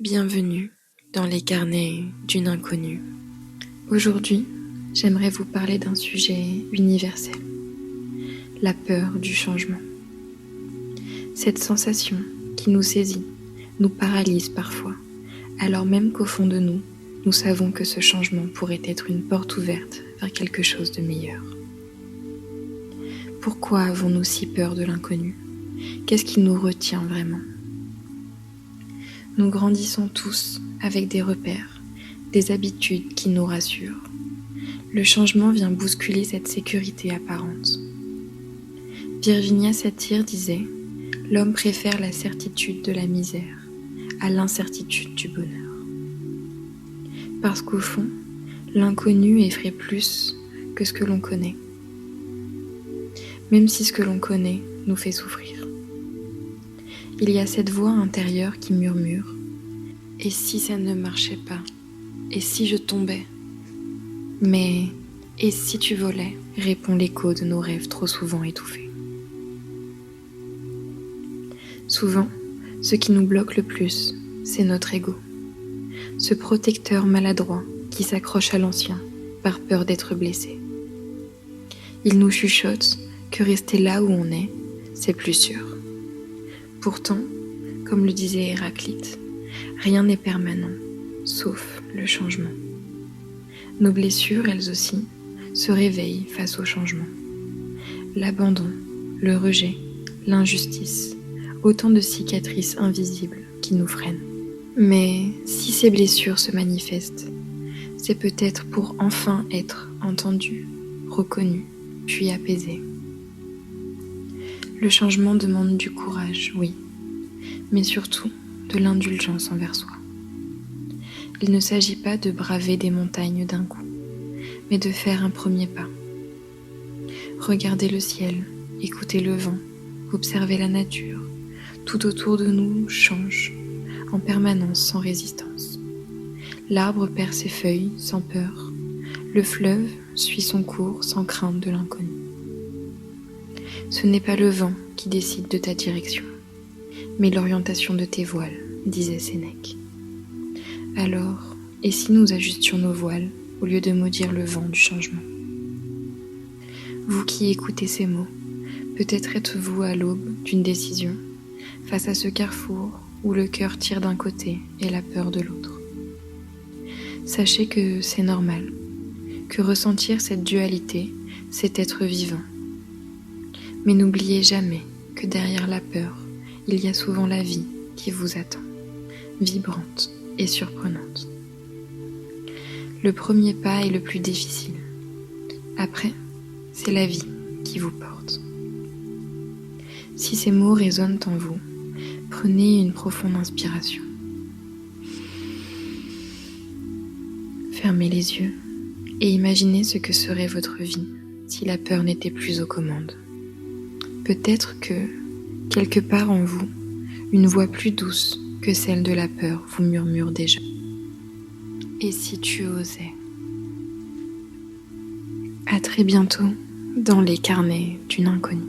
Bienvenue dans les carnets d'une inconnue. Aujourd'hui, j'aimerais vous parler d'un sujet universel, la peur du changement. Cette sensation qui nous saisit, nous paralyse parfois, alors même qu'au fond de nous, nous savons que ce changement pourrait être une porte ouverte vers quelque chose de meilleur. Pourquoi avons-nous si peur de l'inconnu ? Qu'est-ce qui nous retient vraiment ? Nous grandissons tous avec des repères, des habitudes qui nous rassurent. Le changement vient bousculer cette sécurité apparente. Virginia Satir disait « L'homme préfère la certitude de la misère à l'incertitude du bonheur. » Parce qu'au fond, l'inconnu effraie plus que ce que l'on connaît. Même si ce que l'on connaît nous fait souffrir. Il y a cette voix intérieure qui murmure « Et si ça ne marchait pas ? Et si je tombais ?» Mais « Et si tu volais ?» répond l'écho de nos rêves trop souvent étouffés. Souvent, ce qui nous bloque le plus, c'est notre ego. Ce protecteur maladroit qui s'accroche à l'ancien par peur d'être blessé. Il nous chuchote que rester là où on est, c'est plus sûr. Pourtant, comme le disait Héraclite, rien n'est permanent, sauf le changement. Nos blessures, elles aussi, se réveillent face au changement. L'abandon, le rejet, l'injustice, autant de cicatrices invisibles qui nous freinent. Mais si ces blessures se manifestent, c'est peut-être pour enfin être entendues, reconnues, puis apaisées. Le changement demande du courage, oui, mais surtout de l'indulgence envers soi. Il ne s'agit pas de braver des montagnes d'un coup, mais de faire un premier pas. Regarder le ciel, écouter le vent, observer la nature, tout autour de nous change, en permanence sans résistance. L'arbre perd ses feuilles sans peur, le fleuve suit son cours sans crainte de l'inconnu. Ce n'est pas le vent qui décide de ta direction, mais l'orientation de tes voiles, disait Sénèque. Alors, et si nous ajustions nos voiles au lieu de maudire le vent du changement ? Vous qui écoutez ces mots, peut-être êtes-vous à l'aube d'une décision, face à ce carrefour où le cœur tire d'un côté et la peur de l'autre. Sachez que c'est normal, que ressentir cette dualité, c'est être vivant. Mais n'oubliez jamais que derrière la peur, il y a souvent la vie qui vous attend, vibrante et surprenante. Le premier pas est le plus difficile. Après, c'est la vie qui vous porte. Si ces mots résonnent en vous, prenez une profonde inspiration. Fermez les yeux et imaginez ce que serait votre vie si la peur n'était plus aux commandes. Peut-être que, quelque part en vous, une voix plus douce que celle de la peur vous murmure déjà. Et si tu osais ? À très bientôt dans les carnets d'une inconnue.